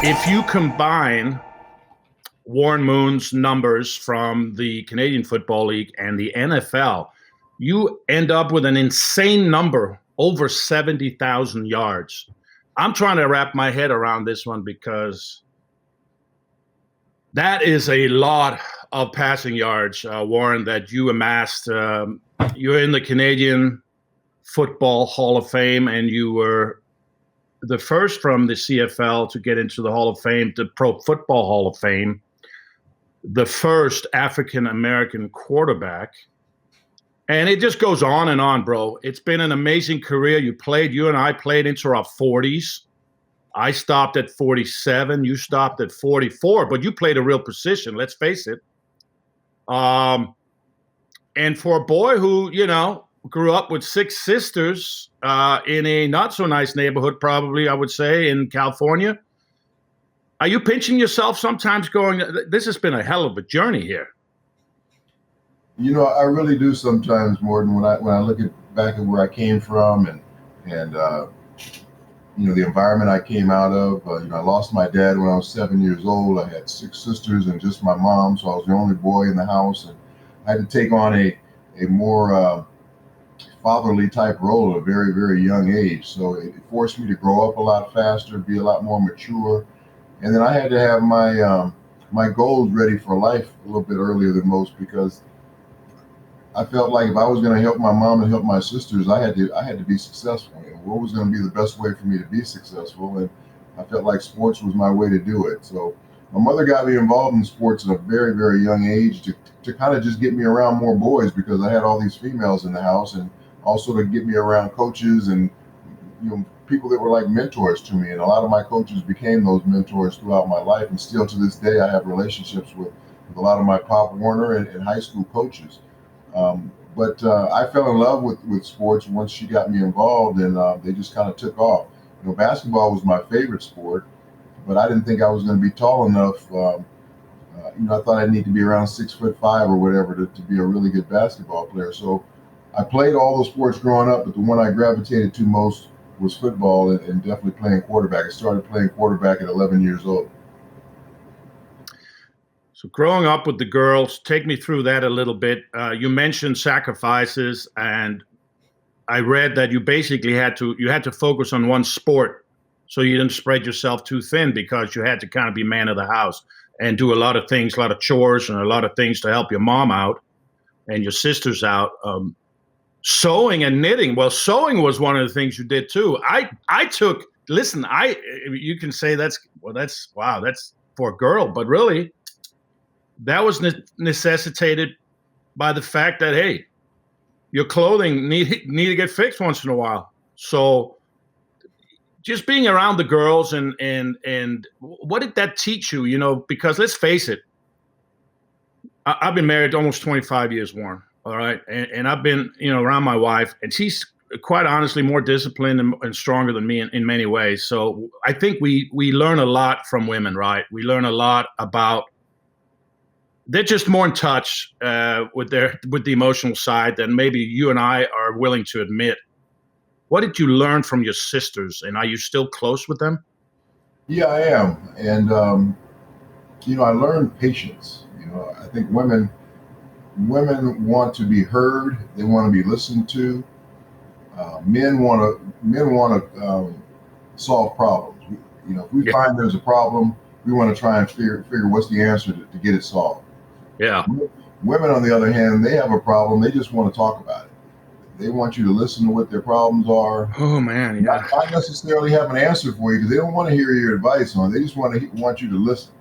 If you combine Warren Moon's numbers from the Canadian Football League and the NFL, you end up with an insane number, over 70,000 yards. I'm trying to wrap my head around this one because that is a lot of passing yards, Warren, that you amassed. You're in the Canadian Football Hall of Fame, and you were the first from the CFL to get into the Hall of Fame, the Pro Football Hall of Fame, the first African-American quarterback. And it just goes on and on, bro. It's been an amazing career. You and I played into our 40s. I stopped at 47. You stopped at 44, but you played a real position, let's face it. And for a boy who, grew up with 6 sisters in a not so nice neighborhood, probably, I would say, in California, are you pinching yourself sometimes going, this has been a hell of a journey here? I really do sometimes, Morten, when I look back at where I came from and the environment I came out of. I lost my dad when I was 7 years old. I had 6 sisters and just my mom, so I was the only boy in the house, and I had to take on a more fatherly type role at a very, very young age. So it forced me to grow up a lot faster, be a lot more mature. And then I had to have my goals ready for life a little bit earlier than most, because I felt like if I was going to help my mom and help my sisters, I had to be successful. And what was going to be the best way for me to be successful? And I felt like sports was my way to do it. So my mother got me involved in sports at a very, very young age to kind of just get me around more boys, because I had all these females in the house, and also to get me around coaches and people that were like mentors to me. And a lot of my coaches became those mentors throughout my life. And still to this day, I have relationships with a lot of my Pop Warner and high school coaches. But I fell in love with sports once she got me involved, and they just kind of took off. Basketball was my favorite sport, but I didn't think I was going to be tall enough. I thought I'd need to be around 6'5" or whatever to be a really good basketball player. So I played all those sports growing up, but the one I gravitated to most was football, and definitely playing quarterback. I started playing quarterback at 11 years old. So growing up with the girls, take me through that a little bit. You mentioned sacrifices, and I read that you basically had to focus on one sport, so you didn't spread yourself too thin, because you had to kind of be man of the house and do a lot of things, a lot of chores and a lot of things to help your mom out and your sisters out. Sewing and knitting. Well, sewing was one of the things you did too. You can say that's for a girl, but really that was necessitated by the fact that, hey, your clothing need to get fixed once in a while. So just being around the girls and what did that teach you? Because let's face it, I've been married almost 25 years, Warren. All right. And I've been, around my wife, and she's quite honestly more disciplined and stronger than me in many ways. So I think we learn a lot from women, right? We learn a lot about, they're just more in touch with the emotional side than maybe you and I are willing to admit. What did you learn from your sisters, and are you still close with them? Yeah, I am. And, I learned patience. I think women want to be heard. They want to be listened to. Men want to solve problems. If we find there's a problem, we want to try and figure what's the answer to get it solved. Yeah. Women, on the other hand, they have a problem. They just want to talk about it. They want you to listen to what their problems are. Oh man, yeah. Not necessarily have an answer for you, because they don't want to hear your advice on it. They just want you to listen.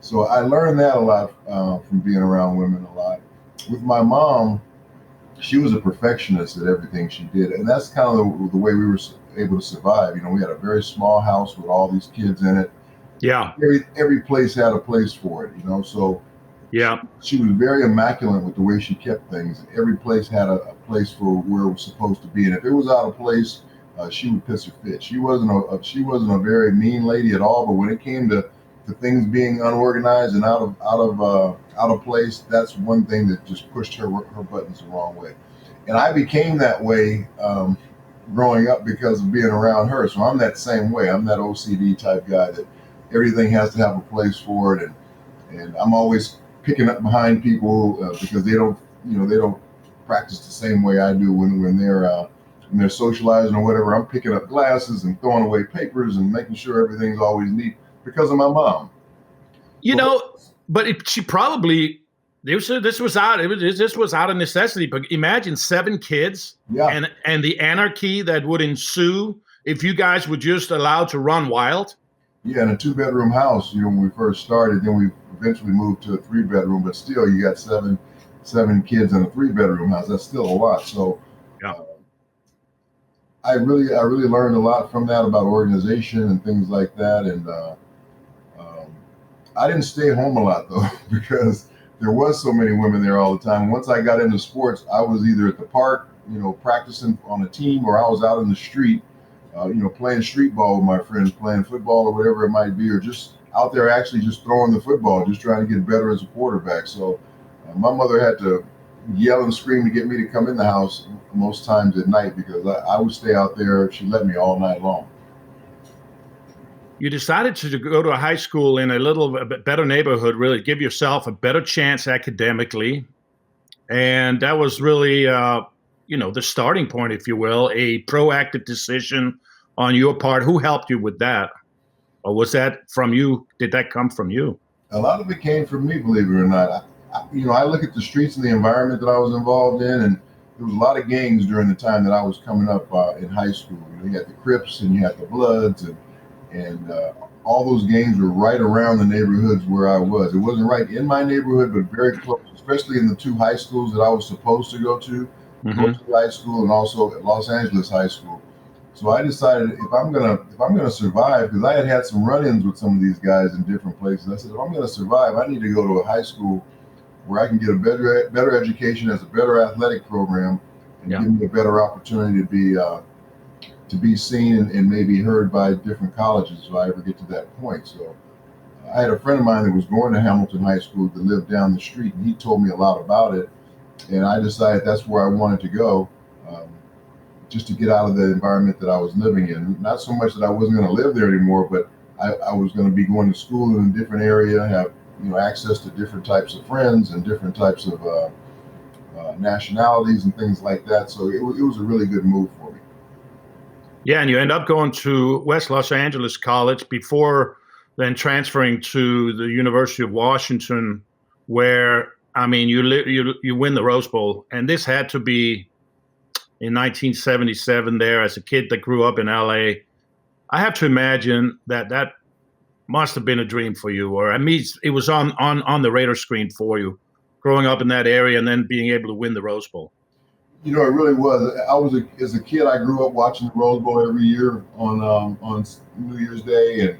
So I learned that a lot from being around women a lot. With my mom, she was a perfectionist at everything she did, and that's kind of the way we were able to survive. We had a very small house with all these kids in it. Yeah. Every place had a place for it, So yeah, she was very immaculate with the way she kept things. Every place had a place for where it was supposed to be, and if it was out of place, she would piss her fit. She wasn't a very mean lady at all, but when it came to things being unorganized and out of place, that's one thing that just pushed her buttons the wrong way. And I became that way growing up because of being around her. So I'm that same way. I'm that OCD type guy that everything has to have a place for it, and I'm always picking up behind people because they don't practice the same way I do when they're socializing or whatever. I'm picking up glasses and throwing away papers and making sure everything's always neat because of my mom. But she probably this was out of necessity. But imagine 7 kids, and the anarchy that would ensue if you guys were just allowed to run wild. Yeah, in a 2-bedroom house, when we first started, then we eventually moved to a 3-bedroom, but still you got seven kids in a 3-bedroom house. That's still a lot. So I really learned a lot from that about organization and things like that. And I didn't stay home a lot though, because there was so many women there all the time. Once I got into sports, I was either at the park, practicing on a team, or I was out in the street, playing street ball with my friends, playing football or whatever it might be, or just out there actually just throwing the football, just trying to get better as a quarterback. So my mother had to yell and scream to get me to come in the house most times at night because I would stay out there. She let me all night long. You decided to go to a high school in a little better neighborhood, really give yourself a better chance academically. And that was really, the starting point, if you will, a proactive decision on your part. Who helped you with that? Or was that from you? Did that come from you? A lot of it came from me, believe it or not. I look at the streets and the environment that I was involved in, and there was a lot of gangs during the time that I was coming up in high school. You had the Crips and you had the Bloods, and all those gangs were right around the neighborhoods where I was. It wasn't right in my neighborhood, but very close, especially in the 2 high schools that I was supposed to go to, High School and also at Los Angeles High School. So I decided if I'm gonna survive, because I had some run-ins with some of these guys in different places. I said, if I'm gonna survive, I need to go to a high school where I can get a better education, as a better athletic program, and give me a better opportunity to be seen and maybe heard by different colleges if I ever get to that point. So I had a friend of mine that was going to Hamilton High School that lived down the street, and he told me a lot about it. And I decided that's where I wanted to go, just to get out of the environment that I was living in. Not so much that I wasn't going to live there anymore, but I was going to be going to school in a different area, have access to different types of friends and different types of nationalities and things like that. So it was a really good move for me. Yeah, and you end up going to West Los Angeles College before then transferring to the University of Washington, where you win the Rose Bowl, and this had to be in 1977. There, as a kid that grew up in LA, I have to imagine that must have been a dream for you, or it was on the radar screen for you, growing up in that area and then being able to win the Rose Bowl. It really was. As a kid, I grew up watching the Rose Bowl every year on New Year's Day, and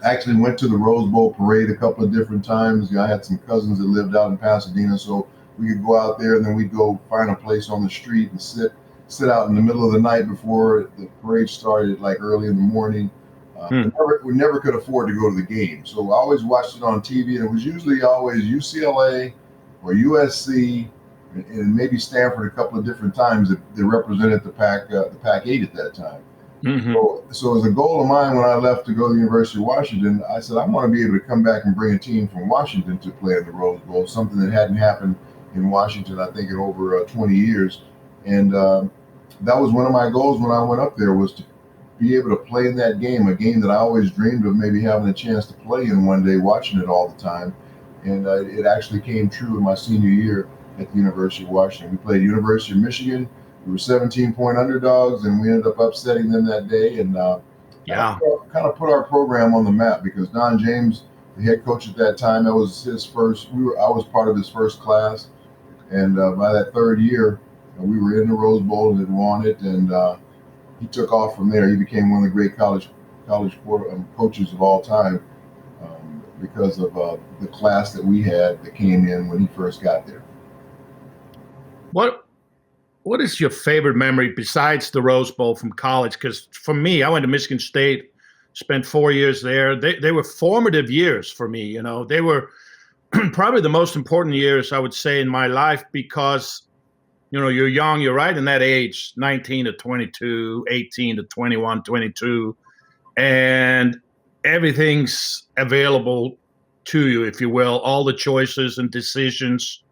actually went to the Rose Bowl parade a couple of different times. I had some cousins that lived out in Pasadena, so we could go out there, and then we'd go find a place on the street and sit out in the middle of the night before the parade started, like early in the morning. We never could afford to go to the game, so I always watched it on TV, and it was usually always UCLA or USC. And maybe Stanford a couple of different times that represented the Pac-8 at that time. So as a goal of mine when I left to go to the University of Washington, I said I want to be able to come back and bring a team from Washington to play in the Rose Bowl, something that hadn't happened in Washington, I think, in over 20 years. And that was one of my goals when I went up there, was to be able to play in that game, a game that I always dreamed of maybe having a chance to play in one day, watching it all the time. And it actually came true in my senior year at the University of Washington. We played University of Michigan. We were 17-point underdogs, and we ended up upsetting them that day, and kind of put our program on the map, because Don James, the head coach at that time, that was his first. I was part of his first class, and by that third year, we were in the Rose Bowl and had won it, and he took off from there. He became one of the great college coaches of all time, because of the class that we had that came in when he first got there. What is your favorite memory besides the Rose Bowl from college? Because for me, I went to Michigan State, spent 4 years there. They were formative years for me. They were probably the most important years, I would say, in my life, because you're young, you're right in that age, 19 to 22, 18 to 21, 22, and everything's available to you, if you will, all the choices and decisions.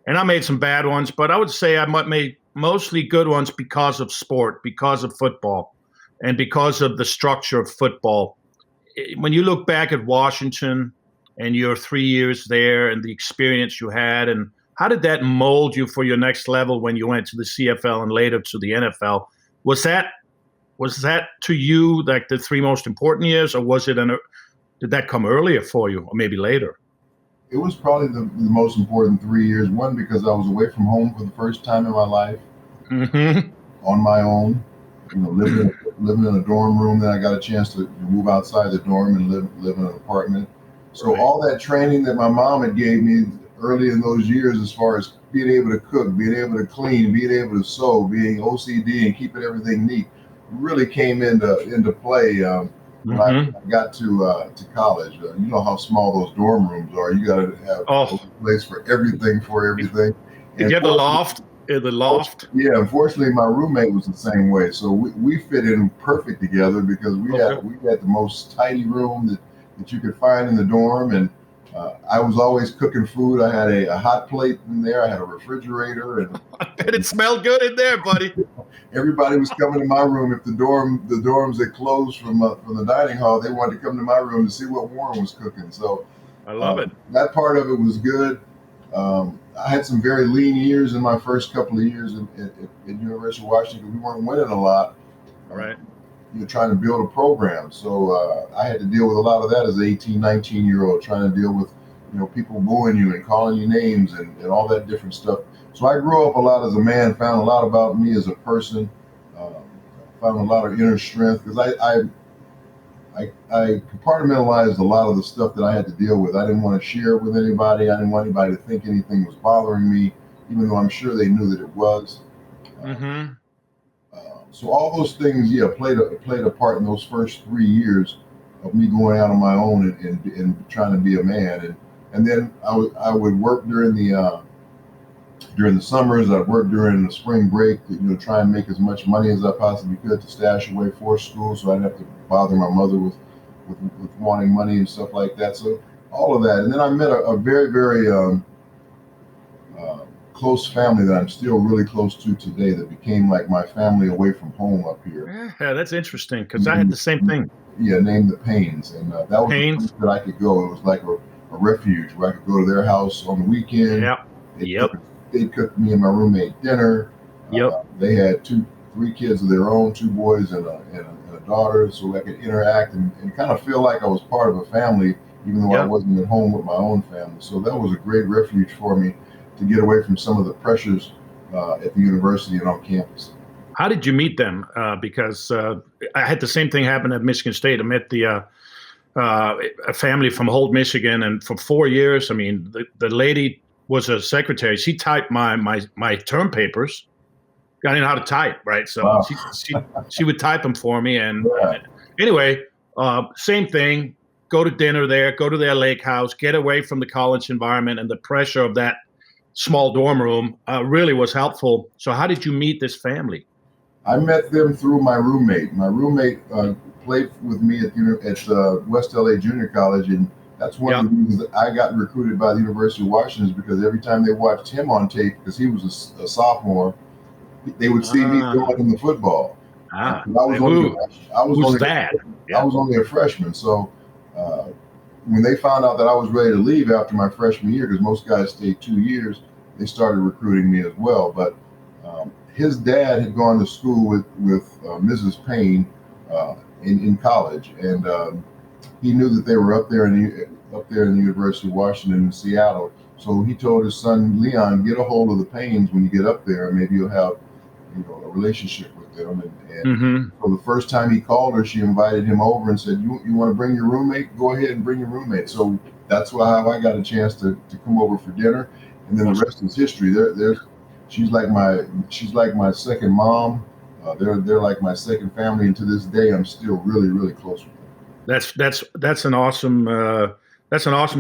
And I made some bad ones, but I would say I made mostly good ones because of sport, because of football, and because of the structure of football. When you look back at Washington and your 3 years there and the experience you had, and how did that mold you for your next level when you went to the CFL and later to the NFL? Was that to you like the 3 most important years, or did that come earlier for you, or maybe later? It was probably the most important 3 years. One, because I was away from home for the first time in my life, on my own. Living in a dorm room. Then I got a chance to move outside the dorm and live in an apartment. So all that training that my mom had gave me early in those years, as far as being able to cook, being able to clean, being able to sew, being OCD and keeping everything neat, really came into play when I got to college. You know how small those dorm rooms are. You got to have a place for everything. Did you have the loft? The loft? Yeah, unfortunately, my roommate was the same way. So we fit in perfect together because we had the most tidy room that you could find in the dorm. And I was always cooking food. I had a hot plate in there. I had a refrigerator. And I bet it smelled good in there, buddy. Everybody was coming to my room. If the dorms had closed from the dining hall, they wanted to come to my room to see what Warren was cooking. So I love it. That part of it was good. I had some very lean years in my first couple of years at University of Washington. We weren't winning a lot. Right. You're trying to build a program. So I had to deal with a lot of that as an 18, 19-year-old, trying to deal with, people booing you and calling you names and all that different stuff. So I grew up a lot as a man, found a lot about me as a person, found a lot of inner strength, because I compartmentalized a lot of the stuff that I had to deal with. I didn't want to share it with anybody. I didn't want anybody to think anything was bothering me, even though I'm sure they knew that it was. So all those things, played a part in those first 3 years of me going out on my own and trying to be a man. And then I would work during the summers. I'd work during the spring break to try and make as much money as I possibly could to stash away for school, so I didn't have to bother my mother with wanting money and stuff like that. So all of that. And then I met a very, very close family that I'm still really close to today, that became like my family away from home up here. Yeah, that's interesting, because I had the same thing. Yeah, named the Pains. And that was the place that I could go. It was like a refuge where I could go to their house on the weekend. They'd cook me and my roommate dinner. They had 3 kids of their own, 2 boys and a daughter, so I could interact and kind of feel like I was part of a family, even though I wasn't at home with my own family. So that was a great refuge for me to get away from some of the pressures at the university and on campus. How did you meet them? Because I had the same thing happen at Michigan State. I met a family from Holt, Michigan, and for 4 years, I mean, the lady was a secretary. She typed my term papers. I didn't know how to type, right? So she would type them for me. And anyway, same thing. Go to dinner there. Go to their lake house. Get away from the college environment and the pressure of that small dorm room. Really was helpful. So how did you meet this family? I met them through my roommate. My roommate played with me at West LA Junior College, and that's one of the reasons that I got recruited by the University of Washington, is because every time they watched him on tape, because he was a sophomore, they would see me going in the football. I was only a freshman. So when they found out that I was ready to leave after my freshman year, because most guys stay 2 years, they started recruiting me as well. But his dad had gone to school with Mrs. Payne in college, and he knew that they were up there in the University of Washington in Seattle. So he told his son Leon, get a hold of the Paynes when you get up there, and maybe you'll have a relationship with them. And so the first time he called her, she invited him over and said, you want to bring your roommate? Go ahead and bring your roommate. So that's how I got a chance to come over for dinner. And then the rest is history. She's like my second mom. They're like my second family, and to this day, I'm still really, really close with them. That's an awesome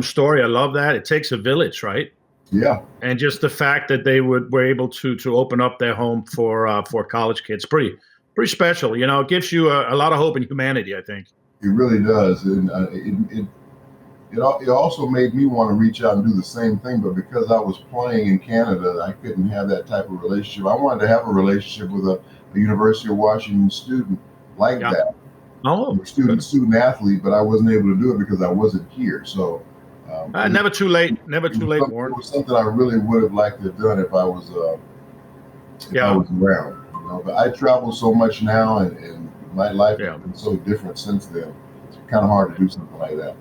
story. I love that. It takes a village, right? Yeah. And just the fact that they were able to open up their home for college kids, pretty special. It gives you a lot of hope in humanity, I think. It really does, and it also made me want to reach out and do the same thing. But because I was playing in Canada, I couldn't have that type of relationship. I wanted to have a relationship with a University of Washington student like that. Oh, student athlete, but I wasn't able to do it because I wasn't here. So never too late. Never too late, Warren. It was something I really would have liked to have done if I was around. You know, but I travel so much now, and my life has been so different since then. It's kind of hard to do something like that.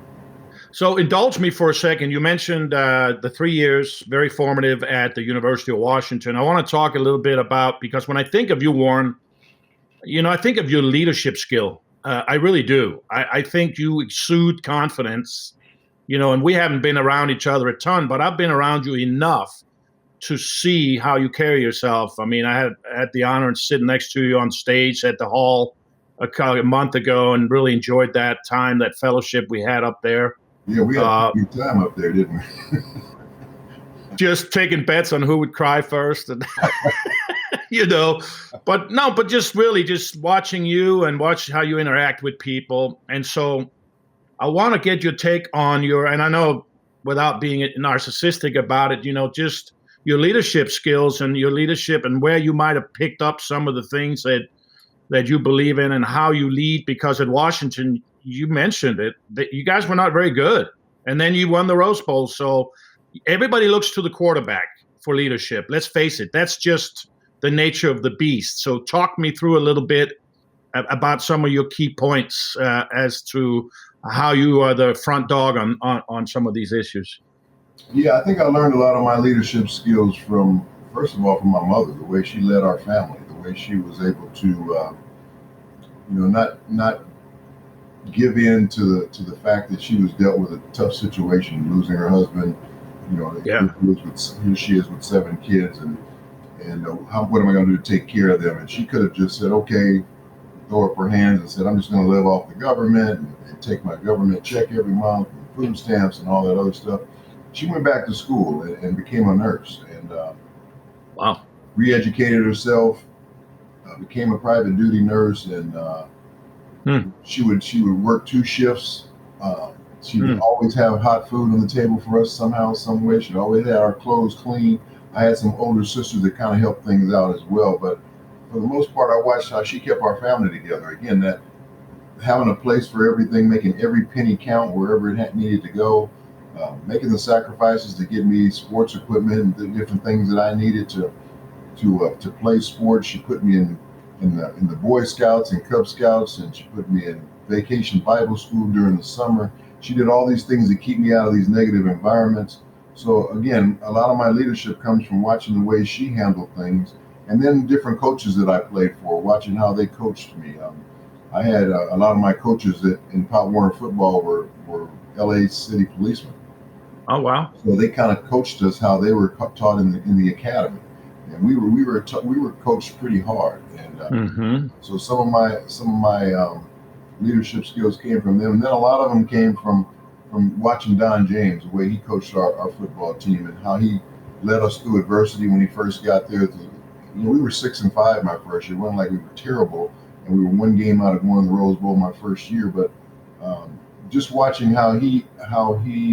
So indulge me for a second. You mentioned the 3 years, very formative at the University of Washington. I want to talk a little bit about, because when I think of you, Warren, I think of your leadership skill. I really do. I think you exude confidence, and we haven't been around each other a ton, but I've been around you enough to see how you carry yourself. I mean, I had the honor of sitting next to you on stage at the Hall a month ago and really enjoyed that time, that fellowship we had up there. Yeah, we had a good time up there, didn't we? Just taking bets on who would cry first, and but just really just watching you and watch how you interact with people. And so I want to get your take on and I know without being narcissistic about it, just your leadership skills and your leadership and where you might have picked up some of the things that you believe in and how you lead. Because at Washington, you mentioned it, that you guys were not very good. And then you won the Rose Bowl. So everybody looks to the quarterback for leadership. Let's face it. That's just the nature of the beast. So talk me through a little bit about some of your key points as to how you are the front dog on some of these issues. Yeah, I think I learned a lot of my leadership skills first of all, from my mother, the way she led our family, the way she was able to, not give in to the fact that she was dealt with a tough situation, losing her husband. Here she is with 7 kids, and what am I going to do to take care of them? And she could have just said, okay, throw up her hands and said, I'm just going to live off the government and take my government check every month, and food stamps and all that other stuff. She went back to school and became a nurse, and re-educated herself, became a private duty nurse, and she would work 2 shifts. She would always have hot food on the table for us somehow, some way. She'd always have our clothes clean. I had some older sisters that kind of helped things out as well, but for the most part, I watched how she kept our family together. Again, that having a place for everything, making every penny count wherever it needed to go, making the sacrifices to get me sports equipment and the different things that I needed to play sports. She put me in the Boy Scouts and Cub Scouts, and she put me in vacation Bible school during the summer. She did all these things to keep me out of these negative environments. So again, a lot of my leadership comes from watching the way she handled things, and then different coaches that I played for, watching how they coached me. I had a lot of my coaches in Pop Warner football were LA City policemen. Oh wow! So they kind of coached us how they were taught in the academy, and we were coached pretty hard. And so some of my leadership skills came from them, and then a lot of them came from watching Don James, the way he coached our football team and how he led us through adversity when he first got there. We were 6-5 my first year. It wasn't like we were terrible, and we were 1 game out of going to the Rose Bowl my first year. But just watching how he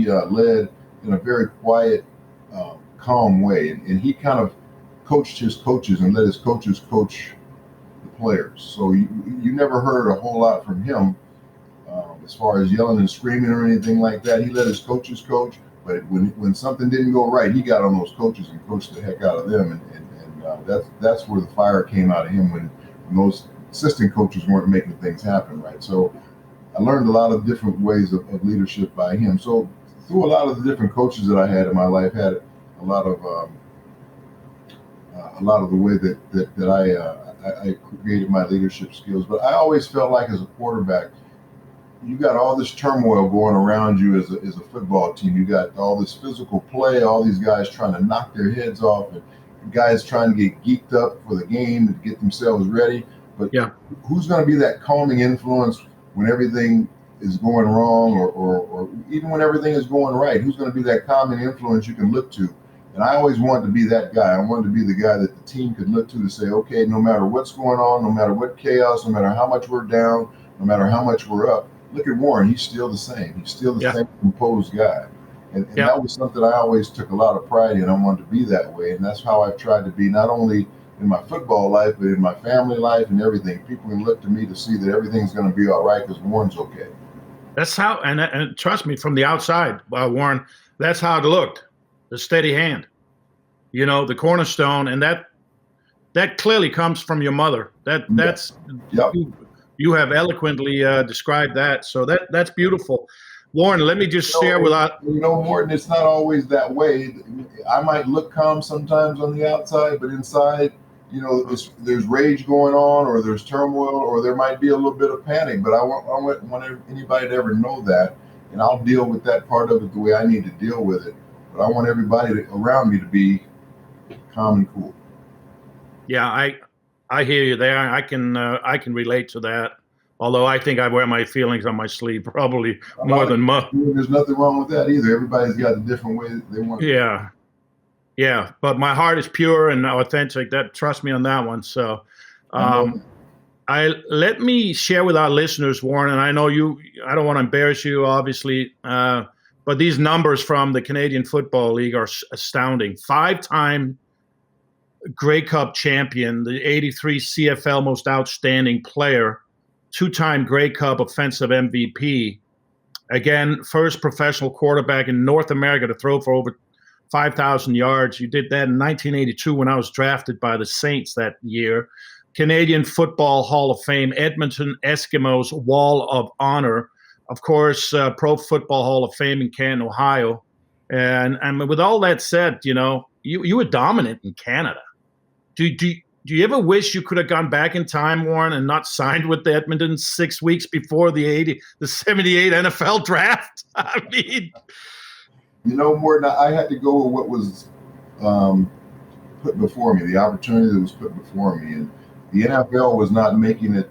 led in a very quiet, calm way, and he kind of coached his coaches and let his coaches coach the players. So you never heard a whole lot from him as far as yelling and screaming or anything like that. He let his coaches coach, but when something didn't go right, he got on those coaches and coached the heck out of them. And that's where the fire came out of him when those assistant coaches weren't making things happen right. So I learned a lot of different ways of leadership by him. So through a lot of the different coaches that I had in my life, had a lot of the way that I created my leadership skills. But I always felt like as a quarterback, you got all this turmoil going around you as a football team. You got all this physical play, all these guys trying to knock their heads off, and guys trying to get geeked up for the game and get themselves ready. But who's going to be that calming influence when everything is going wrong, or even when everything is going right? Who's going to be that calming influence you can look to? And I always wanted to be that guy. I wanted to be the guy that the team could look to say, okay, no matter what's going on, no matter what chaos, no matter how much we're down, no matter how much we're up, look at Warren. He's still the same. He's still the same composed guy. And that was something I always took a lot of pride in. I wanted to be that way. And that's how I've tried to be, not only in my football life, but in my family life and everything. People can look to me to see that everything's going to be all right because Warren's okay. That's how, and trust me, from the outside, Warren, that's how it looked. The steady hand, the cornerstone. And that clearly comes from your mother. That's you have eloquently described that. So that's beautiful. Warren, let me just share with us. Morten, it's not always that way. I might look calm sometimes on the outside, but inside, there's rage going on, or there's turmoil, or there might be a little bit of panic. But I want anybody to ever know that, and I'll deal with that part of it the way I need to deal with it. But I want everybody around me to be calm and cool. Yeah, I hear you there. I can relate to that. Although I think I wear my feelings on my sleeve probably more than most. There's nothing wrong with that either. Everybody's got a different way they want. Yeah. But my heart is pure and authentic. Trust me on that one. So, let me share with our listeners, Warren. And I know I don't want to embarrass you, obviously, but these numbers from the Canadian Football League are astounding. 5-time Grey Cup champion, the 83 CFL most outstanding player. 2-time Grey Cup offensive MVP. Again, first professional quarterback in North America to throw for over 5,000 yards. You did that in 1982 when I was drafted by the Saints that year. Canadian Football Hall of Fame, Edmonton Eskimos Wall of Honor. Of course, Pro Football Hall of Fame in Canton, Ohio. And with all that said, you were dominant in Canada. Do you ever wish you could have gone back in time, Warren, and not signed with the Edmonton 6 weeks before the 78 NFL draft? I mean, Morten, I had to go with what was put before me, the opportunity that was put before me, and the NFL was not making it,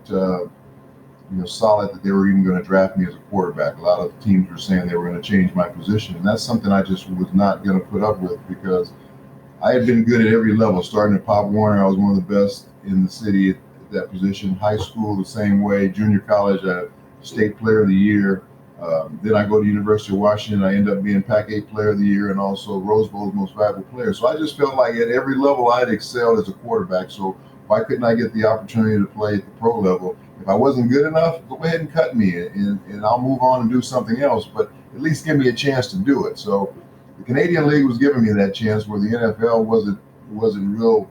solid that they were even going to draft me as a quarterback. A lot of teams were saying they were going to change my position, and that's something I just was not going to put up with because I had been good at every level. Starting at Pop Warner, I was one of the best in the city at that position. High school, the same way. Junior college, state player of the year. Then I go to University of Washington. I end up being Pac-8 player of the year and also Rose Bowl's most valuable player. So I just felt like at every level I'd excelled as a quarterback. So why couldn't I get the opportunity to play at the pro level? If I wasn't good enough, go ahead and cut me and I'll move on and do something else. But at least give me a chance to do it. So the Canadian League was giving me that chance where the NFL wasn't real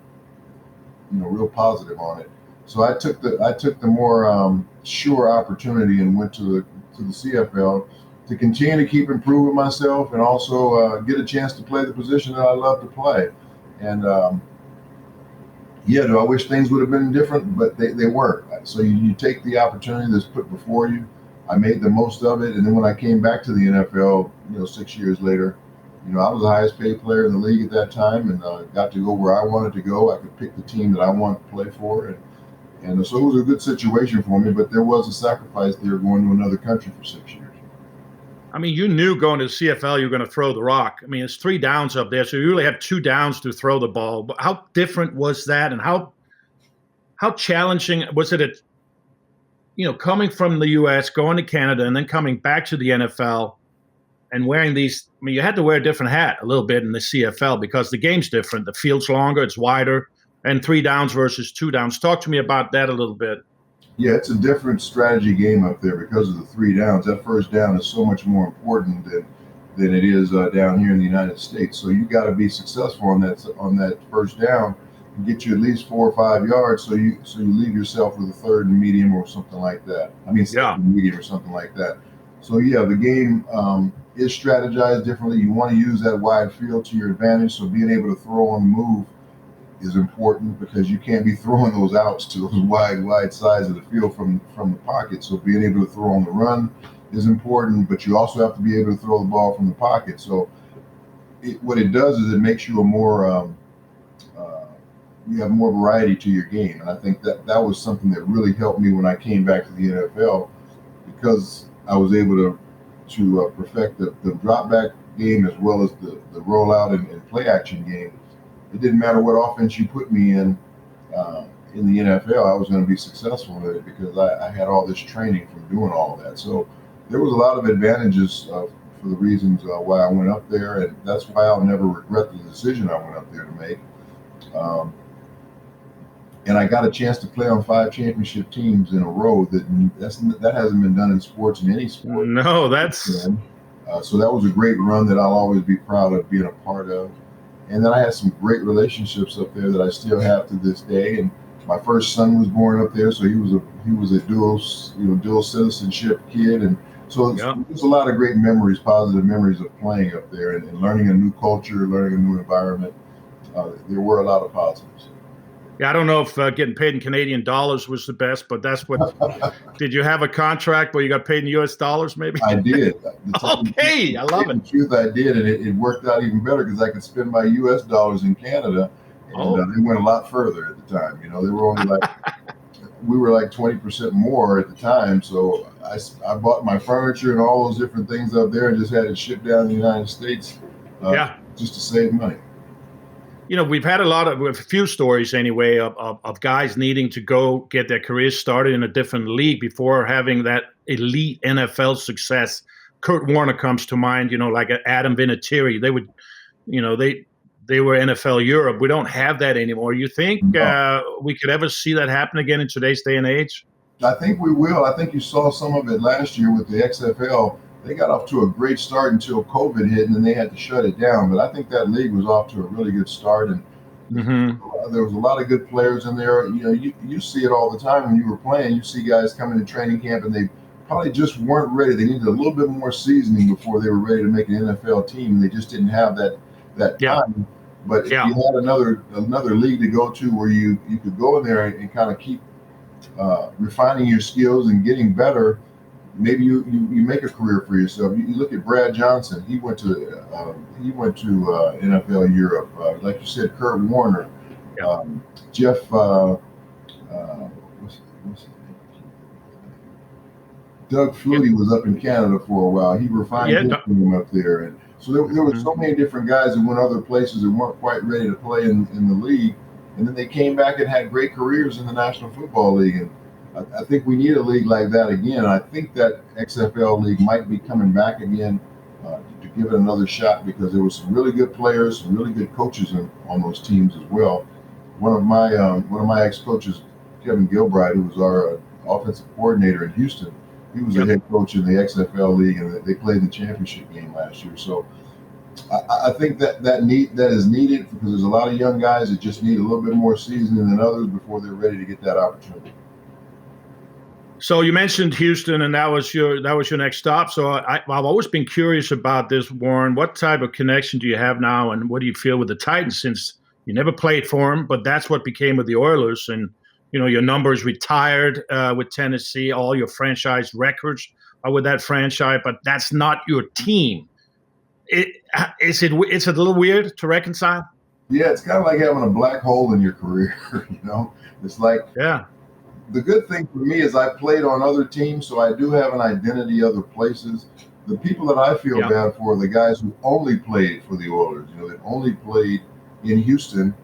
positive on it. So I took the more sure opportunity and went to the CFL to continue to keep improving myself and also get a chance to play the position that I love to play. And do I wish things would have been different? But they weren't. So you take the opportunity that's put before you. I made the most of it, and then when I came back to the NFL, 6 years later. I was the highest paid player in the league at that time and got to go where I wanted to go. I could pick the team that I wanted to play for. And so it was a good situation for me, but there was a sacrifice there going to another country for 6 years. I mean, you knew going to the CFL you were going to throw the rock. I mean, it's 3 downs up there, so you really have 2 downs to throw the ball. But how different was that, and how challenging was it coming from the U.S., going to Canada, and then coming back to the NFL and wearing these? I mean, you had to wear a different hat a little bit in the CFL because the game's different. The field's longer, it's wider, and 3 downs versus 2 downs. Talk to me about that a little bit. Yeah, it's a different strategy game up there because of the 3 downs. That first down is so much more important than it is down here in the United States. So you got to be successful on that first down and get you at least 4 or 5 yards. So you leave yourself with a 3rd and medium or something like that. I mean, 2nd and medium or something like that. So the game is strategized differently. You want to use that wide field to your advantage. So being able to throw on the move is important because you can't be throwing those outs to those wide sides of the field from the pocket. So being able to throw on the run is important, but you also have to be able to throw the ball from the pocket. So what it does is it makes you a more you have more variety to your game, and I think that was something that really helped me when I came back to the NFL because I was able to perfect the drop back game as well as the rollout and play action game. It didn't matter what offense you put me in. in the NFL, I was going to be successful with it because I had all this training from doing all of that. So there was a lot of advantages for the reasons why I went up there, and that's why I'll never regret the decision I went up there to make. And I got a chance to play on 5 championship teams in a row. That hasn't been done in sports, in any sport. No, that's so that was a great run that I'll always be proud of being a part of. And then I had some great relationships up there that I still have to this day. And my first son was born up there, so he was a dual citizenship kid, and so there's a lot of great memories, positive memories of playing up there and learning a new culture, learning a new environment. There were a lot of positives. Yeah, I don't know if getting paid in Canadian dollars was the best, but that's what. Did you have a contract where you got paid in U.S. dollars, maybe? I did. Okay, I love it. In truth, I did, and it worked out even better because I could spend my U.S. dollars in Canada, and they went a lot further at the time. They were only like we were like 20% more at the time, so I bought my furniture and all those different things up there and just had it shipped down to the United States, just to save money. We've had a few stories anyway of guys needing to go get their careers started in a different league before having that elite NFL success. Kurt Warner comes to mind, like Adam Vinatieri. They would, they were NFL Europe. We don't have that anymore. You think we could ever see that happen again in today's day and age? I think we will. I think you saw some of it last year with the XFL. They got off to a great start until COVID hit, and then they had to shut it down. But I think that league was off to a really good start, and there was a lot of good players in there. You see it all the time when you were playing. You see guys coming to training camp, and they probably just weren't ready. They needed a little bit more seasoning before they were ready to make an NFL team. They just didn't have that time. But if you had another league to go to where you could go in there and kind of keep refining your skills and getting better, maybe you make a career for yourself. You look at Brad Johnson. He went to NFL Europe. Like you said, Kurt Warner, Jeff. What's his name? Doug Flutie was up in Canada for a while. He refined his team up there, and so there were so many different guys that went other places and weren't quite ready to play in the league, and then they came back and had great careers in the National Football League. And I think we need a league like that again. I think that XFL league might be coming back again to give it another shot because there were some really good players, some really good coaches on those teams as well. One of my ex-coaches, Kevin Gilbride, who was our offensive coordinator in Houston, he was the head coach in the XFL league, and they played the championship game last year. So I think that is needed because there's a lot of young guys that just need a little bit more seasoning than others before they're ready to get that opportunity. So you mentioned Houston, and that was your next stop. So I've always been curious about this, Warren. What type of connection do you have now, and what do you feel with the Titans? Since you never played for them, but that's what became with the Oilers, and your numbers retired with Tennessee. All your franchise records are with that franchise, but that's not your team. It's a little weird to reconcile. Yeah, it's kind of like having a black hole in your career. It's like The good thing for me is I played on other teams, so I do have an identity other places. The people that I feel bad for are the guys who only played for the Oilers, that only played in Houston.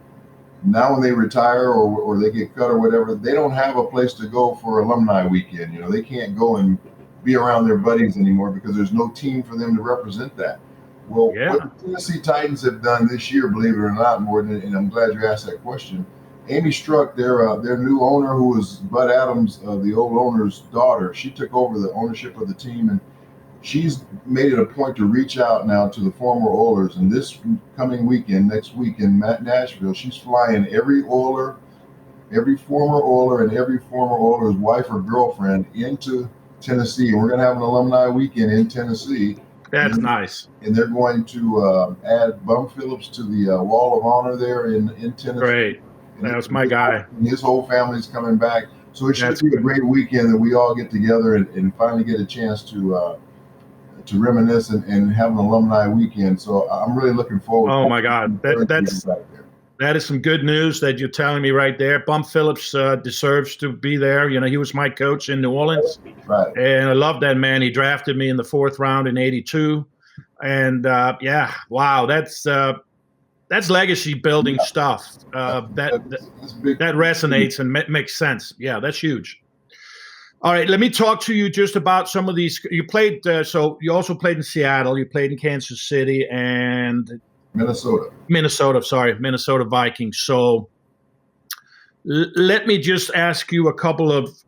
Now when they retire or they get cut or whatever, they don't have a place to go for alumni weekend. They can't go and be around their buddies anymore because there's no team for them to represent that. Well, what the Tennessee Titans have done this year, believe it or not, Morten, and I'm glad you asked that question, Amy Struck, their new owner, who was Bud Adams, the old owner's daughter, she took over the ownership of the team, and she's made it a point to reach out now to the former Oilers. And this coming weekend, next week in Nashville, she's flying every Oiler, every former Oiler, and every former Oiler's wife or girlfriend into Tennessee. And we're going to have an alumni weekend in Tennessee. That's nice. And they're going to add Bum Phillips to the Wall of Honor there in Tennessee. Great. That was my guy. His whole family's coming back. So it should be a great weekend that we all get together and finally get a chance to reminisce and have an alumni weekend. So I'm really looking forward. Oh, my God. That is some good news that you're telling me right there. Bum Phillips deserves to be there. He was my coach in New Orleans. Right. And I love that man. He drafted me in the 4th round in '82. And, wow, that's that's legacy building stuff. That resonates and makes sense. Yeah, that's huge. All right, let me talk to you just about some of these. You played, so you also played in Seattle. You played in Kansas City and Minnesota. Minnesota Vikings. So let me just ask you a couple of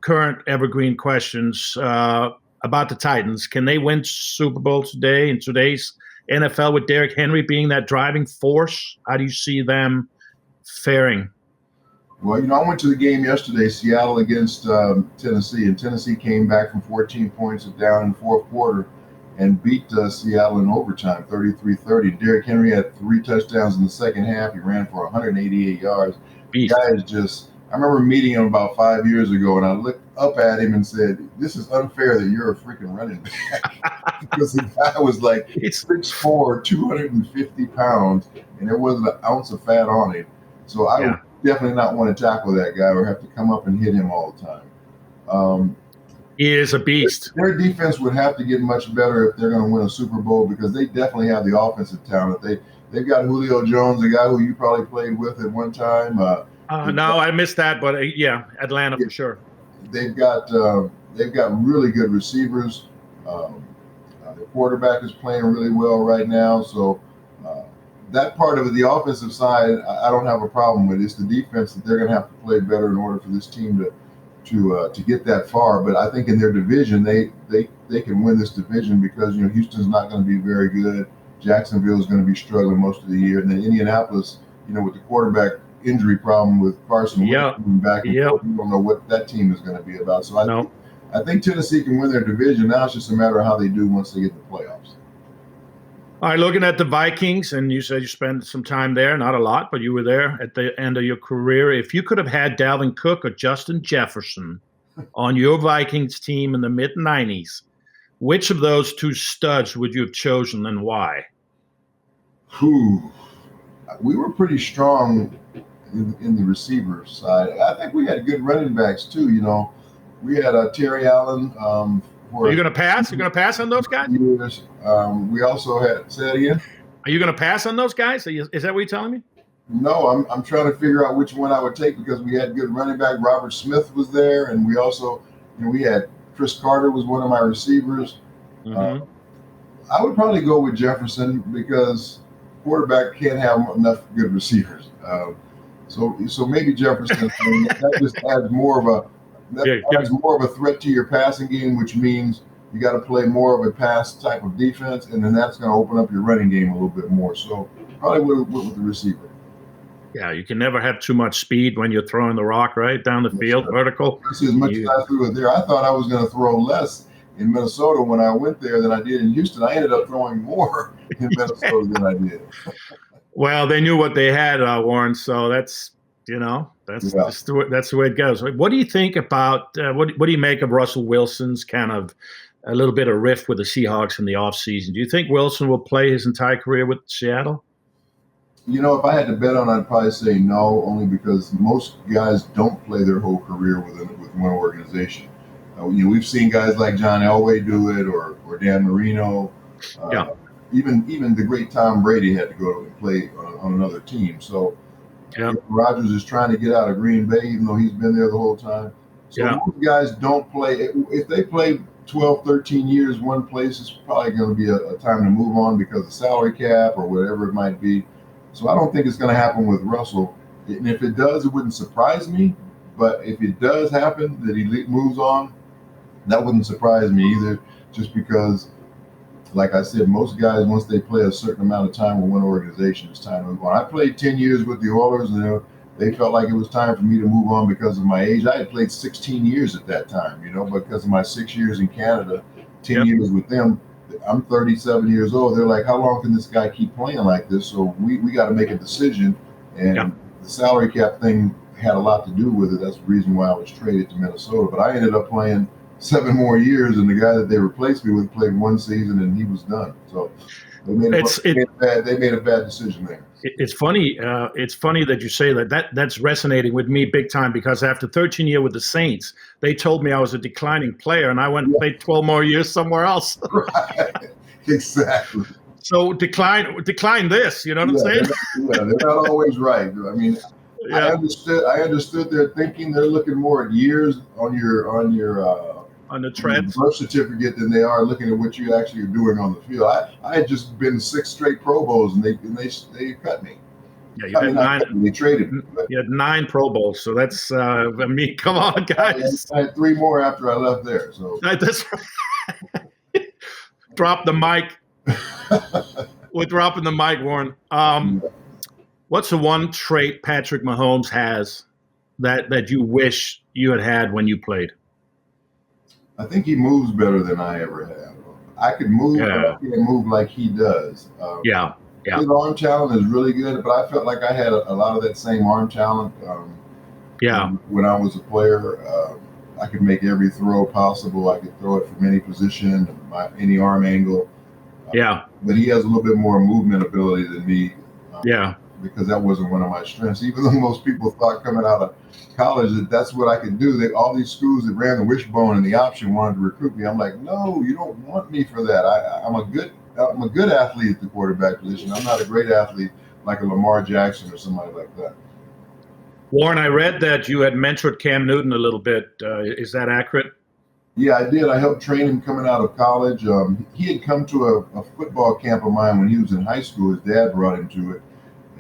current evergreen questions about the Titans. Can they win Super Bowl today in today's NFL with Derrick Henry being that driving force? How do you see them faring? Well, I went to the game yesterday, Seattle against Tennessee, and Tennessee came back from 14 points down in the fourth quarter and beat Seattle in overtime, 33-30. Derrick Henry had 3 touchdowns in the second half. He ran for 188 yards. Beast. The guy is just – I remember meeting him about 5 years ago, and I looked up at him and said, this is unfair that you're a freaking running back. Because the guy was like 6'4", 250 pounds, and there wasn't an ounce of fat on him. So I would definitely not want to tackle that guy or have to come up and hit him all the time. He is a beast. Their defense would have to get much better if they're going to win a Super Bowl because they definitely have the offensive talent. They've got Julio Jones, a guy who you probably played with at one time. No, I missed that, but Atlanta for sure. They've got really good receivers. The quarterback is playing really well right now, so that part of it, the offensive side, I don't have a problem with. It's the defense that they're going to have to play better in order for this team to get that far. But I think in their division, they can win this division because Houston's not going to be very good. Jacksonville is going to be struggling most of the year, and then Indianapolis, with the quarterback injury problem with Carson coming back and forth, you don't know what that team is going to be about. So I think Tennessee can win their division. Now it's just a matter of how they do once they get to the playoffs. All right, looking at the Vikings, and you said you spent some time there, not a lot, but you were there at the end of your career. If you could have had Dalvin Cook or Justin Jefferson on your Vikings team in the mid-'90s, which of those 2 studs would you have chosen and why? We were pretty strong in the receiver side. I think we had good running backs too. We had Terry Allen. Are you going to pass? You're going to pass on those guys? Years. We also had. Say that again. Are you going to pass on those guys? Is that what you're telling me? No, I'm trying to figure out which one I would take because we had good running back. Robert Smith was there, and we also, we had Cris Carter was one of my receivers. Mm-hmm. I would probably go with Jefferson because quarterback can't have enough good receivers. So maybe Jefferson. That just adds more of a threat to your passing game, which means you got to play more of a pass type of defense, and then that's going to open up your running game a little bit more. So probably went with the receiver. Yeah, you can never have too much speed when you're throwing the rock right down the field, vertical. As much as I threw it there, I thought I was going to throw less in Minnesota when I went there than I did in Houston. I ended up throwing more in Minnesota than I did. Well, they knew what they had, Warren. So that's that's the way it goes. What do you think about what do you make of Russell Wilson's kind of a little bit of rift with the Seahawks in the offseason? Do you think Wilson will play his entire career with Seattle? If I had to bet on it, I'd probably say no, only because most guys don't play their whole career with one organization. We've seen guys like John Elway do it, or Dan Marino. Even the great Tom Brady had to go and play on another team. So Rodgers is trying to get out of Green Bay, even though he's been there the whole time. So most guys don't play. If they play 12, 13 years one place, it's probably going to be a time to move on because of salary cap or whatever it might be. So I don't think it's going to happen with Russell. And if it does, it wouldn't surprise me. But if it does happen that he moves on, that wouldn't surprise me either, just because, like I said, most guys, once they play a certain amount of time with one organization, it's time to move on. I played 10 years with the Oilers, and they felt like it was time for me to move on because of my age. I had played 16 years at that time, because of my 6 years in Canada, 10 years with them. I'm 37 years old. They're like, how long can this guy keep playing like this? So we got to make a decision. And the salary cap thing had a lot to do with it. That's the reason why I was traded to Minnesota. But I ended up playing 7 more years, and the guy that they replaced me with played 1 season, and he was done. So they made a bad decision there. It's funny. It's funny that you say that. That's resonating with me big time because after 13 years with the Saints, they told me I was a declining player, and I went and played 12 more years somewhere else. Right. Exactly. So decline this. You know what I'm saying? They're not always right. I mean, Yeah. I understood their thinking. They're looking more at years on the treads birth certificate than they are looking at what you actually are doing on the field. I had just been 6 straight Pro Bowls, and they cut me. Yeah, you had 9. They traded me. You had 9 Pro Bowls, so that's I mean, come on, guys. I had 3 more after I left there. So that's right. Drop the mic. We're dropping the mic, Warren. What's the one trait Patrick Mahomes has that you wish you had when you played? I think he moves better than I ever have. I could move, but I can't move like he does. Yeah. His arm talent is really good, but I felt like I had a lot of that same arm talent. When I was a player, I could make every throw possible. I could throw it from any position, any arm angle. But he has a little bit more movement ability than me. Because that wasn't one of my strengths. Even though most people thought coming out of college that's what I could do. All these schools that ran the wishbone and the option wanted to recruit me. I'm like, no, you don't want me for that. I'm a good athlete at the quarterback position. I'm not a great athlete like a Lamar Jackson or somebody like that. Warren, I read that you had mentored Cam Newton a little bit. Is that accurate? Yeah, I did. I helped train him coming out of college. He had come to a football camp of mine when he was in high school. His dad brought him to it.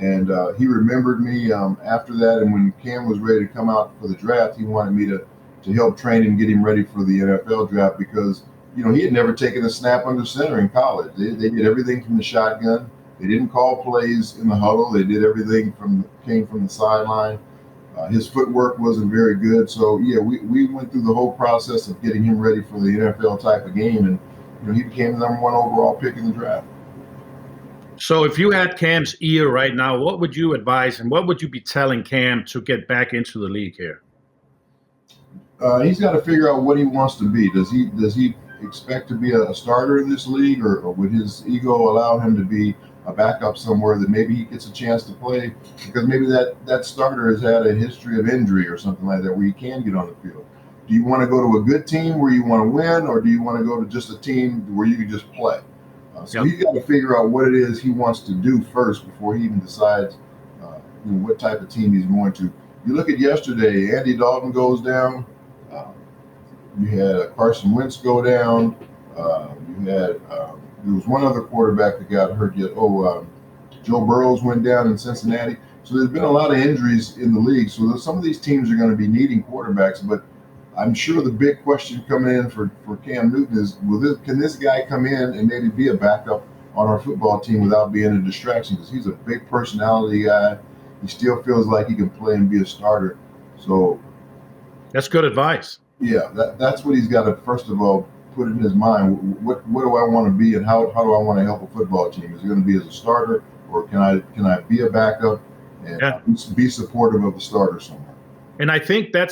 And he remembered me after that. And when Cam was ready to come out for the draft, he wanted me to help train him, get him ready for the NFL draft because, he had never taken a snap under center in college. They did everything from the shotgun. They didn't call plays in the huddle. They did everything came from the sideline. His footwork wasn't very good. So, yeah, we went through the whole process of getting him ready for the NFL type of game. And, he became the #1 overall pick in the draft. So if you had Cam's ear right now, what would you advise and what would you be telling Cam to get back into the league here? He's got to figure out what he wants to be. Does he expect to be a starter in this league, or would his ego allow him to be a backup somewhere that maybe he gets a chance to play? Because maybe that starter has had a history of injury or something like that where he can get on the field. Do you want to go to a good team where you want to win, or do you want to go to just a team where you can just play? So he's got to figure out what it is he wants to do first before he even decides what type of team he's going to. You look at yesterday, Andy Dalton goes down. You had Carson Wentz go down. There was one other quarterback that got hurt yet. Joe Burrows went down in Cincinnati. So there's been a lot of injuries in the league. So some of these teams are going to be needing quarterbacks, but I'm sure the big question coming in for Cam Newton is, can this guy come in and maybe be a backup on our football team without being a distraction? Because he's a big personality guy. He still feels like he can play and be a starter. So that's good advice. Yeah, that's what he's got to, first of all, put in his mind. What do I want to be, and how do I want to help a football team? Is it going to be as a starter, or can I be a backup and be supportive of the starter somewhere? And I think that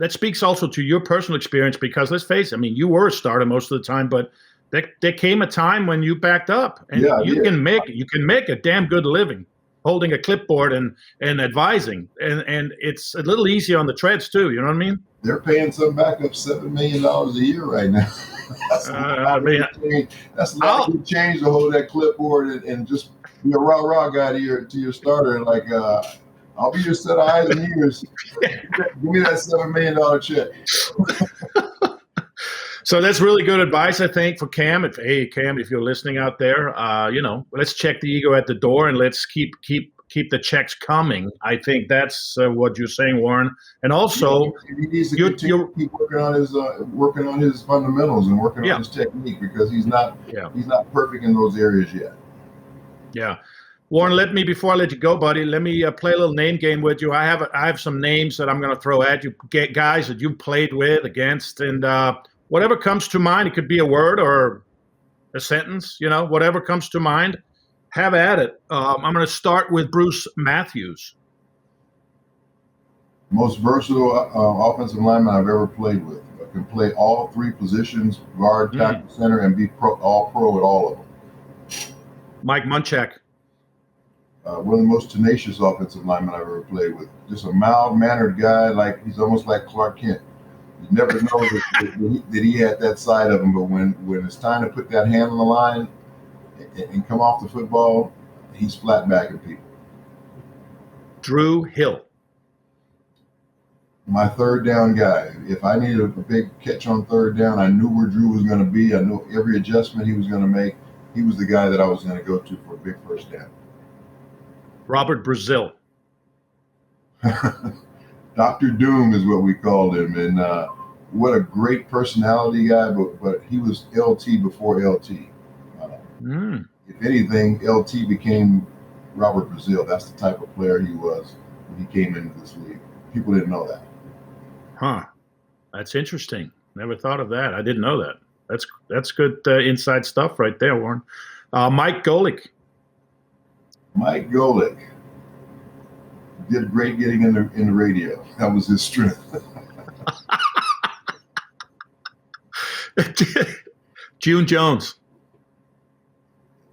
speaks also to your personal experience because let's face it, I mean, you were a starter most of the time, but there came a time when you backed up, and you can make a damn good living holding a clipboard and advising, and it's a little easier on the treads too. You know what I mean? They're paying some backup $7 million a year right now. That's not good change to hold that clipboard and just be a rah guy to your starter and like. I'll be your set of eyes and ears. Give me that $7 million check. So that's really good advice, I think, for Cam. Cam, if you're listening out there, let's check the ego at the door and let's keep the checks coming. I think that's what you're saying, Warren. And also, he needs to keep working on his fundamentals and working on his technique because he's not perfect in those areas yet. Yeah. Warren, before I let you go, buddy, let me play a little name game with you. I have some names that I'm going to throw at you, guys that you played with, against, and whatever comes to mind. It could be a word or a sentence, whatever comes to mind. Have at it. I'm going to start with Bruce Matthews. Most versatile offensive lineman I've ever played with. I can play all 3 positions, guard, tackle, center, and be all pro at all of them. Mike Munchak. One of the most tenacious offensive linemen I've ever played with. Just a mild-mannered guy, he's almost like Clark Kent. You never know that he had that side of him, but when it's time to put that hand on the line and come off the football, he's flat backing people. Drew Hill. My third down guy. If I needed a big catch on third down, I knew where Drew was going to be. I knew every adjustment he was going to make. He was the guy that I was going to go to for a big first down. Robert Brazile. Dr. Doom is what we called him, and what a great personality guy, but he was LT before LT. If anything, LT became Robert Brazile. That's the type of player he was when he came into this league. People didn't know that. Huh. That's interesting. Never thought of that. I didn't know that. That's good inside stuff right there, Warren. Mike Golic. Mike Golic did great getting in the radio. That was his strength. June Jones.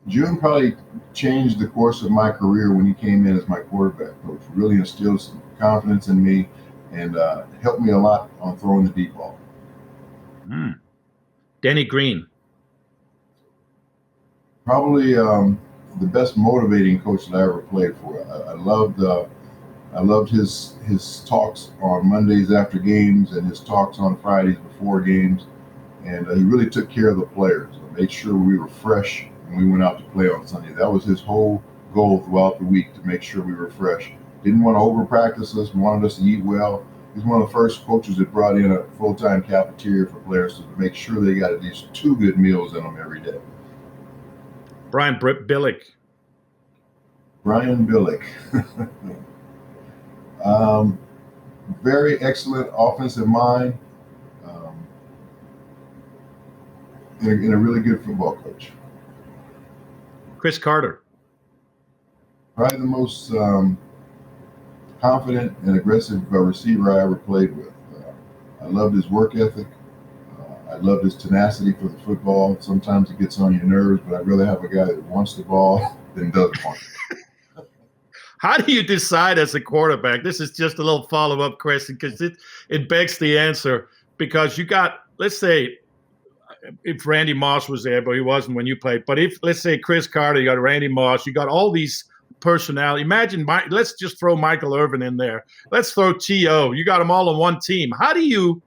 June probably changed the course of my career when he came in as my quarterback coach. Really instilled some confidence in me and helped me a lot on throwing the deep ball. Denny Green. Probably the best motivating coach that I ever played for. I loved his talks on Mondays after games and his talks on Fridays before games. And he really took care of the players. Made sure we were fresh when we went out to play on Sunday. That was his whole goal throughout the week, to make sure we were fresh. Didn't want to over practice us, wanted us to eat well. He's one of the first coaches that brought in a full-time cafeteria for players to make sure they got at least 2 good meals in them every day. Brian Billick. Brian Billick. Very excellent offensive mind, and a really good football coach. Cris Carter. Probably the most confident and aggressive receiver I ever played with. I loved his work ethic. I loved his tenacity for the football. Sometimes it gets on your nerves, but I'd rather have a guy that wants the ball than doesn't want it. How do you decide as a quarterback? This is just a little follow-up question because it begs the answer. Because you got, let's say, if Randy Moss was there, but he wasn't when you played. But if, let's say, Cris Carter, you got Randy Moss, you got all these personality. Imagine, let's just throw Michael Irvin in there. Let's throw T.O. You got them all on one team. How do you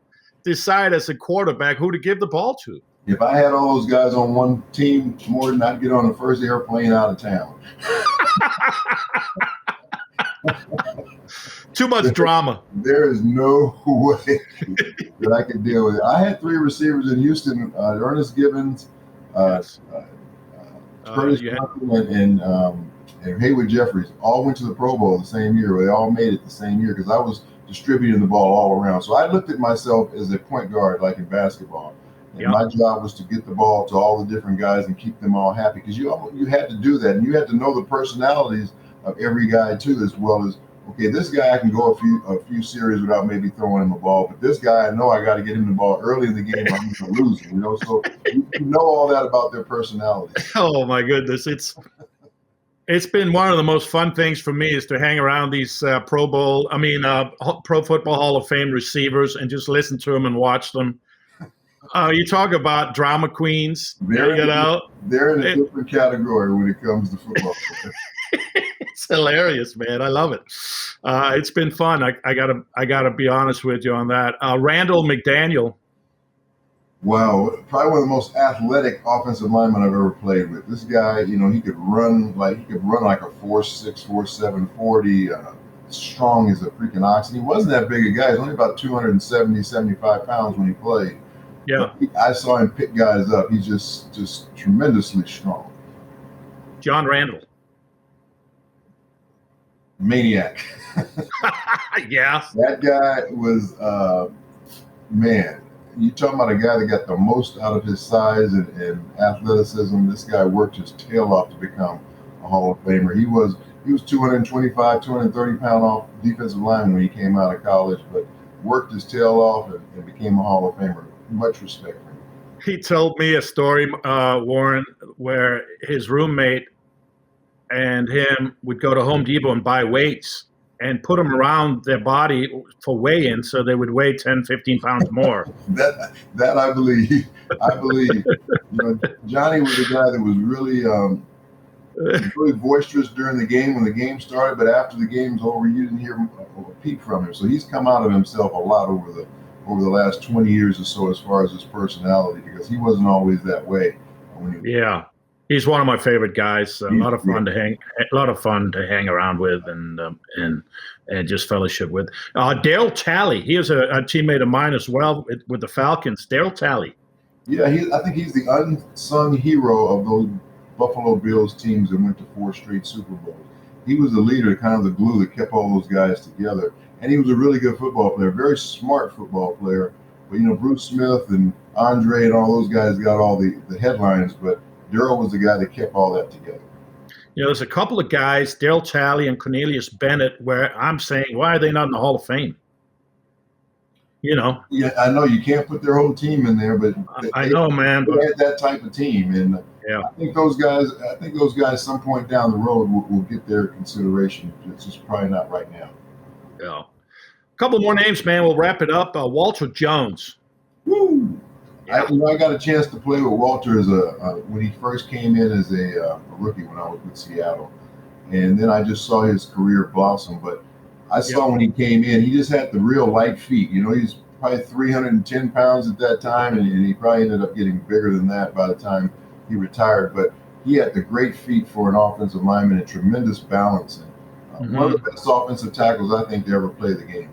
decide as a quarterback who to give the ball to? If I had all those guys on one team, Morten, I'd get on the first airplane out of town. Too much drama. There is no way that I could deal with it. I had 3 receivers in Houston: Ernest Gibbons, Curtis and Haywood Jeffries. All went to the Pro Bowl the same year. They all made it the same year because I was distributing the ball all around. So I looked at myself as a point guard, like in basketball. And my job was to get the ball to all the different guys and keep them all happy, because you had to do that, and you had to know the personalities of every guy too, as well as, okay, this guy I can go a few series without maybe throwing him a ball, but this guy I know I got to get him the ball early in the game. I'm going to lose him, So you know all that about their personalities. Oh my goodness, it's been one of the most fun things for me is to hang around these Pro Football Hall of Fame receivers and just listen to them and watch them. You talk about drama queens. They're in a different category when it comes to football. It's hilarious, man. I love it. It's been fun. I gotta be honest with you on that. Randall McDaniel. Wow, probably one of the most athletic offensive linemen I've ever played with. This guy, he could run like a 4.6, 4.7 40. Strong as a freaking ox. And he wasn't that big a guy. He's only about 270, 75 pounds when he played. Yeah, I saw him pick guys up. He's just tremendously strong. John Randall. Maniac. Yeah. That guy was, man, you talking about a guy that got the most out of his size and athleticism. This guy worked his tail off to become a Hall of Famer. He was 225, 230 pound off defensive line when he came out of college, but worked his tail off and became a Hall of Famer. Much respect for him. He told me a story, Warren, where his roommate and him would go to Home Depot and buy weights. and put them around their body for weigh-in so they would weigh 10, 15 pounds more. That I believe. I believe. Johnny was a guy that was really really boisterous during the game when the game started, but after the game's over, you didn't hear a peep from him. So he's come out of himself a lot over the last 20 years or so as far as his personality, because he wasn't always that way. Yeah, he's one of my favorite guys. A lot of fun to hang around with and just fellowship with. Darryl Talley, he is a teammate of mine as well with the Falcons. Darryl Talley. Yeah, I think he's the unsung hero of those Buffalo Bills teams that went to 4 straight Super Bowls. He was the leader, kind of the glue that kept all those guys together. And he was a really good football player, very smart football player. But, Bruce Smith and Andre and all those guys got all the headlines, but Darryl was the guy that kept all that together. There's a couple of guys, Darryl Talley and Cornelius Bennett, where I'm saying, why are they not in the Hall of Fame? Yeah, I know you can't put their whole team in there, but I know, man. They had that type of team, and yeah. I think those guys, some point down the road, will get their consideration. It's just probably not right now. Yeah. A couple more names, man. We'll wrap it up. Walter Jones. Woo! Yeah. I got a chance to play with Walter when he first came in as a rookie when I was with Seattle, and then I just saw his career blossom. But I saw when he came in, he just had the real light feet. He's probably 310 pounds at that time, and he probably ended up getting bigger than that by the time he retired. But he had the great feet for an offensive lineman and tremendous balance. And one of the best offensive tackles I think to ever play the game.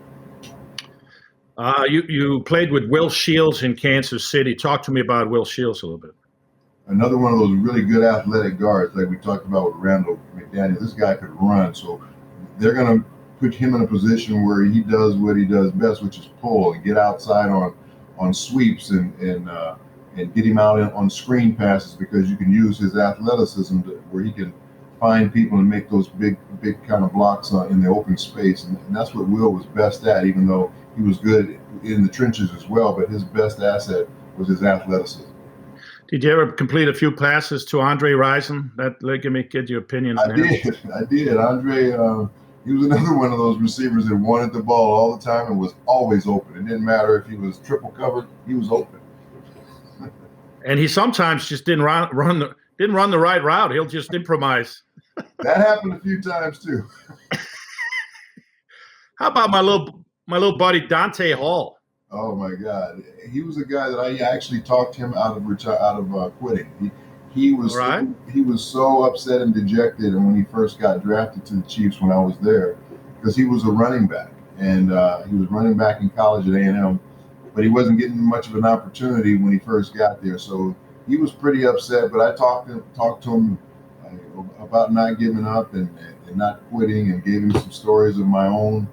You played with Will Shields in Kansas City. Talk to me about Will Shields a little bit. Another one of those really good athletic guards, like we talked about with Randall McDaniel. This guy could run, so they're going to put him in a position where he does what he does best, which is pull and get outside on sweeps and get him out on screen passes, because you can use his athleticism where he can find people and make those big kind of blocks in the open space. And that's what Will was best at, even though he was good in the trenches as well. But his best asset was his athleticism. Did you ever complete a few passes to Andre Rison? Let me get your opinion. I did. Andre, he was another one of those receivers that wanted the ball all the time and was always open. It didn't matter if he was triple covered; he was open. And he sometimes just didn't run the right route. He'll just improvise. That happened a few times too. How about my little buddy Dante Hall? Oh my God, he was a guy that I actually talked him out of quitting. He was so upset and dejected, and when he first got drafted to the Chiefs when I was there, because he was a running back, and he was running back in college at A&M, but he wasn't getting much of an opportunity when he first got there. So he was pretty upset. But I talked to him about not giving up and not quitting, and gave him some stories of my own.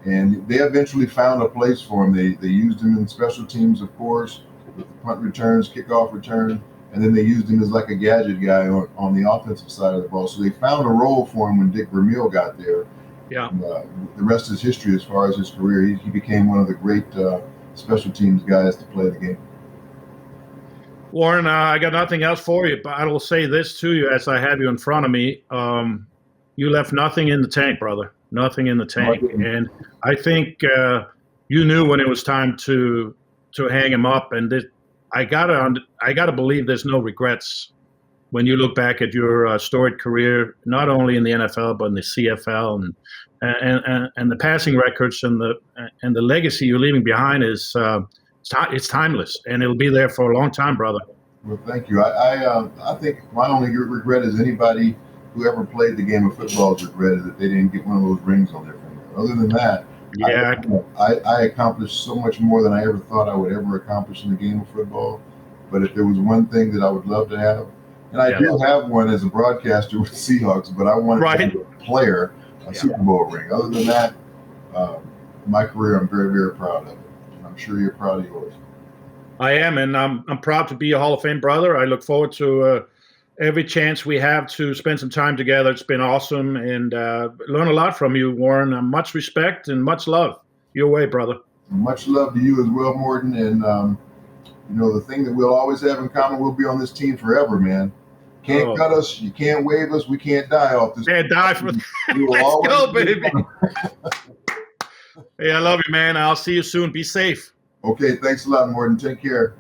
And they eventually found a place for him. They used him in special teams, of course, with the punt returns, kickoff return, and then they used him as like a gadget guy on the offensive side of the ball. So they found a role for him when Dick Vermeil got there. Yeah. And, the rest is history as far as his career. He became one of the great special teams guys to play the game. Warren, I got nothing else for you, but I will say this to you as I have you in front of me. You left nothing in the tank, brother. Nothing in the tank. And I think you knew when it was time to hang him up. And I gotta believe there's no regrets when you look back at your storied career, not only in the NFL but in the CFL, and the passing records and the legacy you're leaving behind is it's timeless, and it'll be there for a long time, brother. Well, thank you. I think my only regret is anybody who ever played the game of football's regret is that they didn't get one of those rings on their finger. Other than that, yeah, I accomplished so much more than I ever thought I would ever accomplish in the game of football. But if there was one thing that I would love to have, and I do have one as a broadcaster with the Seahawks, but I wanted to have a player, a Super Bowl ring. Other than that, my career, I'm very, very proud of it. And I'm sure you're proud of yours. I am, and I'm proud to be a Hall of Fame brother. I look forward to every chance we have to spend some time together. It's been awesome, and learn a lot from you, Warren. Much respect and much love. Your way, brother. Much love to you as well, Morten. And the thing that we'll always have in common, we'll be on this team forever, man. Can't cut us. You can't wave us. We can't die off this. Can't die for. Let's go, baby. Hey, I love you, man. I'll see you soon. Be safe. Okay, thanks a lot, Morten. Take care.